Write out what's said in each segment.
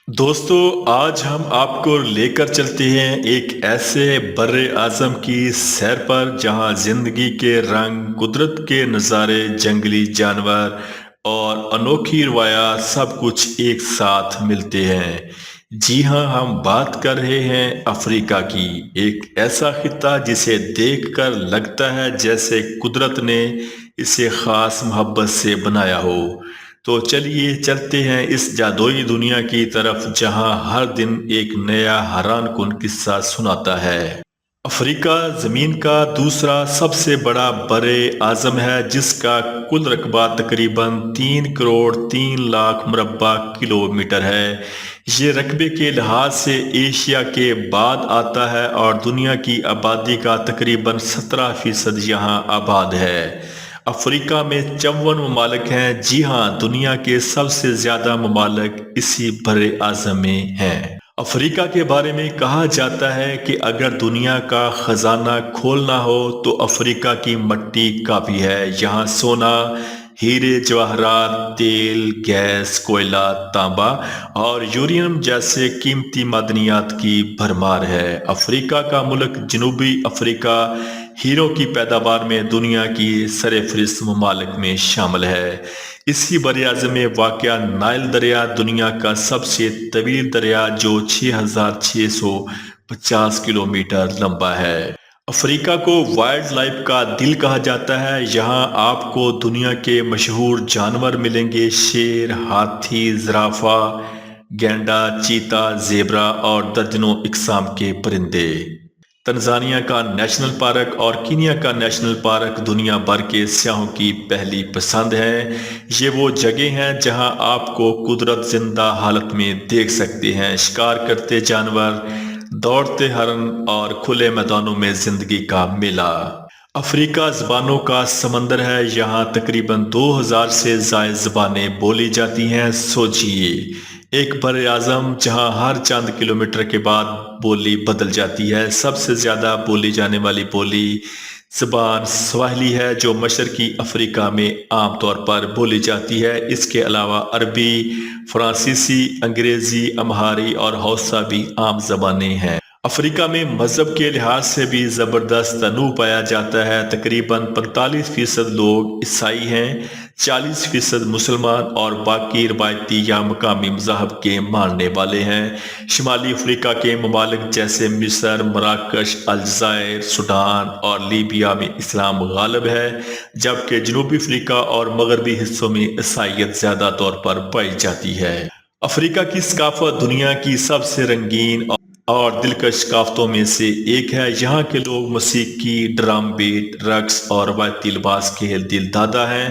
دوستو آج ہم آپ کو لے کر چلتے ہیں ایک ایسے بر اعظم کی سیر پر جہاں زندگی کے رنگ، قدرت کے نظارے، جنگلی جانور اور انوکھی روایات سب کچھ ایک ساتھ ملتے ہیں۔ جی ہاں، ہم بات کر رہے ہیں افریقہ کی، ایک ایسا خطہ جسے دیکھ کر لگتا ہے جیسے قدرت نے اسے خاص محبت سے بنایا ہو۔ تو چلیے چلتے ہیں اس جادوئی دنیا کی طرف جہاں ہر دن ایک نیا حیران کن قصہ سناتا ہے۔ افریقہ زمین کا دوسرا سب سے بڑا بر اعظم ہے جس کا کل رقبہ تقریباً 3 کروڑ 3 لاکھ مربع کلومیٹر ہے۔ یہ رقبے کے لحاظ سے ایشیا کے بعد آتا ہے اور دنیا کی آبادی کا تقریباً 17% یہاں آباد ہے۔ افریقہ میں 54 ممالک ہیں۔ جی ہاں، دنیا کے سب سے زیادہ ممالک اسی بر اعظم میں ہیں۔ افریقہ کے بارے میں کہا جاتا ہے کہ اگر دنیا کا خزانہ کھولنا ہو تو افریقہ کی مٹی کافی ہے۔ یہاں سونا، ہیرے جواہرات، تیل، گیس، کوئلہ، تانبا اور یورینیم جیسے قیمتی معدنیات کی بھرمار ہے۔ افریقہ کا ملک جنوبی افریقہ ہیروں کی پیداوار میں دنیا کی سرفہرست ممالک میں شامل ہے۔ اسی بر اعظم میں واقع نائل دریا دنیا کا سب سے طویل دریا جو 6650 کلومیٹر لمبا ہے۔ افریقہ کو وائلڈ لائف کا دل کہا جاتا ہے۔ یہاں آپ کو دنیا کے مشہور جانور ملیں گے: شیر، ہاتھی، زرافہ، گینڈا، چیتا، زیبرا اور درجنوں اقسام کے پرندے۔ تنزانیہ کا نیشنل پارک اور کینیا کا نیشنل پارک دنیا بھر کے سیاحوں کی پہلی پسند ہے۔ یہ وہ جگہ ہیں جہاں آپ کو قدرت زندہ حالت میں دیکھ سکتے ہیں: شکار کرتے جانور، دوڑتے ہرن اور کھلے میدانوں میں زندگی کا میلہ۔ افریقہ زبانوں کا سمندر ہے۔ یہاں تقریباً 2000 سے زائد زبانیں بولی جاتی ہیں۔ سوچیے، ایک بر اعظم جہاں ہر چند کلومیٹر کے بعد بولی بدل جاتی ہے۔ سب سے زیادہ بولی جانے والی بولی زبان سواحلی ہے جو مشرقی افریقہ میں عام طور پر بولی جاتی ہے۔ اس کے علاوہ عربی، فرانسیسی، انگریزی، امہاری اور ہausa بھی عام زبانیں ہیں۔ افریقہ میں مذہب کے لحاظ سے بھی زبردست تنوع پایا جاتا ہے۔ تقریباً 45% لوگ عیسائی ہیں، 40% مسلمان اور باقی روایتی یا مقامی مذاہب کے ماننے والے ہیں۔ شمالی افریقہ کے ممالک جیسے مصر، مراکش، الجزائر، سوڈان اور لیبیا میں اسلام غالب ہے، جبکہ جنوبی افریقہ اور مغربی حصوں میں عیسائیت زیادہ طور پر پائی جاتی ہے۔ افریقہ کی ثقافت دنیا کی سب سے رنگین اور دلکش ثقافتوں میں سے ایک ہے۔ یہاں کے لوگ موسیقی، ڈرم بیٹ، رقص اور روایتی لباس کے دل دادا ہیں۔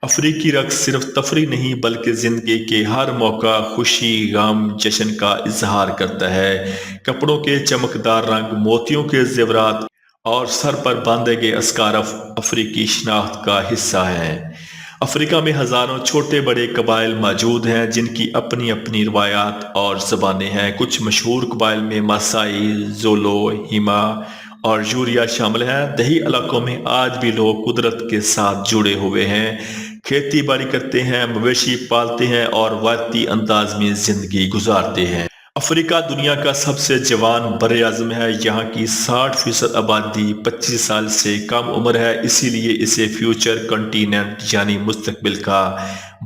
افریقی رقص صرف تفریح نہیں بلکہ زندگی کے ہر موقع، خوشی، غم، جشن کا اظہار کرتا ہے۔ کپڑوں کے چمکدار رنگ، موتیوں کے زیورات اور سر پر باندھے گئے اسکارف افریقی شناخت کا حصہ ہیں۔ افریقہ میں ہزاروں چھوٹے بڑے قبائل موجود ہیں جن کی اپنی اپنی روایات اور زبانیں ہیں۔ کچھ مشہور قبائل میں ماسائی، زولو، ہیما اور یوریا شامل ہیں۔ دیہی علاقوں میں آج بھی لوگ قدرت کے ساتھ جڑے ہوئے ہیں، کھیتی باڑی کرتے ہیں، مویشی پالتے ہیں اور روایتی انداز میں زندگی گزارتے ہیں۔ افریقہ دنیا کا سب سے جوان بر اعظم ہے۔ یہاں کی 60% آبادی 25 سال سے کم عمر ہے، اسی لیے اسے فیوچر کنٹیننٹ یعنی مستقبل کا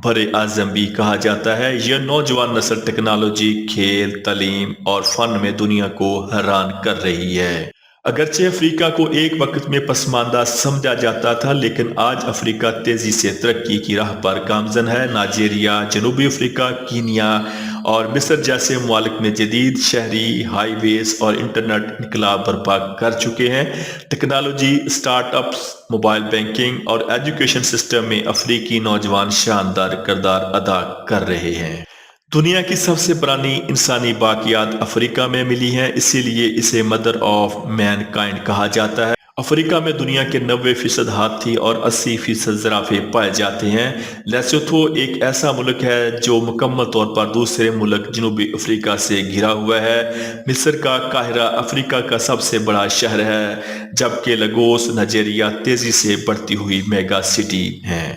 بر اعظم بھی کہا جاتا ہے۔ یہ نوجوان نسل ٹیکنالوجی، کھیل، تعلیم اور فن میں دنیا کو حیران کر رہی ہے۔ اگرچہ افریقہ کو ایک وقت میں پسماندہ سمجھا جاتا تھا، لیکن آج افریقہ تیزی سے ترقی کی راہ پر گامزن ہے۔ نائجیریا، جنوبی افریقہ، کینیا اور مصر جیسے ممالک میں جدید شہری ہائی ویز اور انٹرنیٹ انقلاب برپا کر چکے ہیں۔ Technology, start ups, mobile banking اور ایجوکیشن سسٹم میں افریقی نوجوان شاندار کردار ادا کر رہے ہیں۔ دنیا کی سب سے پرانی انسانی باقیات افریقہ میں ملی ہیں، اسی لیے اسے مدر آف مین کائنڈ کہا جاتا ہے۔ افریقہ میں دنیا کے 90% ہاتھی اور 80% زرافے پائے جاتے ہیں۔ لیسوتھو ایک ایسا ملک ہے جو مکمل طور پر دوسرے ملک جنوبی افریقہ سے گھرا ہوا ہے۔ مصر کا قاہرہ افریقہ کا سب سے بڑا شہر ہے، جبکہ لگوس نائجیریا تیزی سے بڑھتی ہوئی میگا سٹی ہے۔